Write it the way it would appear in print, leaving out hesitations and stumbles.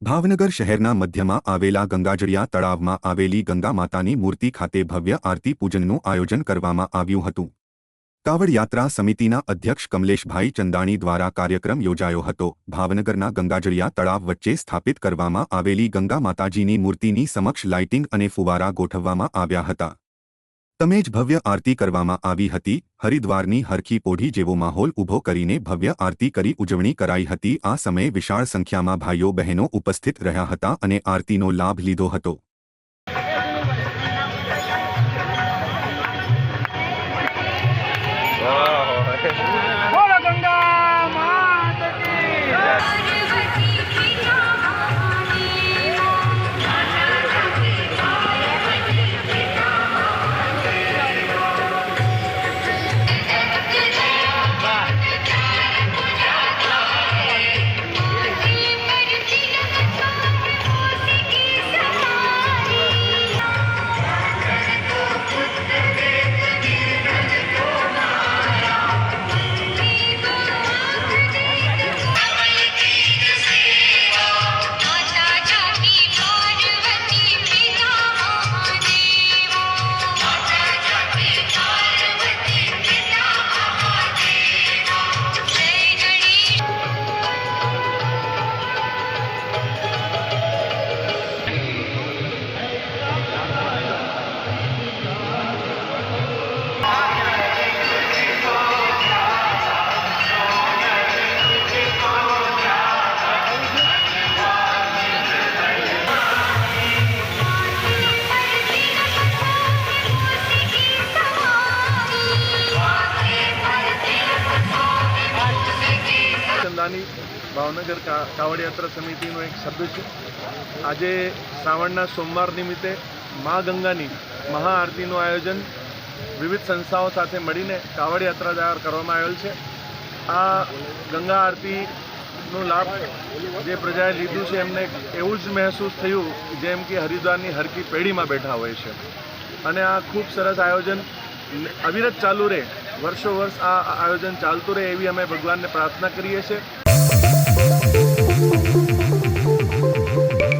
ભાવનગર શહેરના મધ્યમાં આવેલા ગંગાજળિયા તળાવમાં આવેલી ગંગા માતાની મૂર્તિ ખાતે ભવ્ય આરતી પૂજનનું આયોજન કરવામાં આવ્યું હતું। કાવડ યાત્રા સમિતિના અધ્યક્ષ કમલેશભાઈ ચંદાણી દ્વારા કાર્યક્રમ યોજાયો હતો। ભાવનગરના ગંગાજળિયા તળાવ વચ્ચે સ્થાપિત કરવામાં આવેલી ગંગા માતાજીની મૂર્તિની સમક્ષ લાઇટિંગ અને ફુવારા ગોઠવવામાં આવ્યા હતા। તમેજ ભવ્ય આરતી કરવામાં આવી હતી। હરિદ્વારની હરખી પોઢી જેવો માહોલ ઊભો કરીને ભવ્ય આરતી કરી ઉજવણી કરાઈ હતી। આ સમયે વિશાળ સંખ્યામાં ભાઈઓ બહેનો ઉપસ્થિત રહ્યા હતા અને આરતીનો લાભ લીધો હતો। ભાવનગર કાવડ યાત્રા સમિતિનો એક સભ્ય છું। આજે શ્રાવણના સોમવાર નિમિત્તે મા ગંગાની મહાઆરતીનું આયોજન વિવિધ સંસ્થાઓ સાથે મળીને કાવડ યાત્રા દ્વારા કરવામાં આવેલ છે। આ ગંગા આરતીનો લાભ જે પ્રજાએ લીધું છે એમને એવું જ મહેસૂસ થયું જેમ કે હરિદ્વારની હરકી પેઢીમાં બેઠા હોય છે અને આ ખૂબ સરસ આયોજન અવિરત ચાલુ રહે, વર્ષો વર્ષ આ આયોજન ચાલતું રહે એવી અમે ભગવાનને પ્રાર્થના કરીએ છીએ।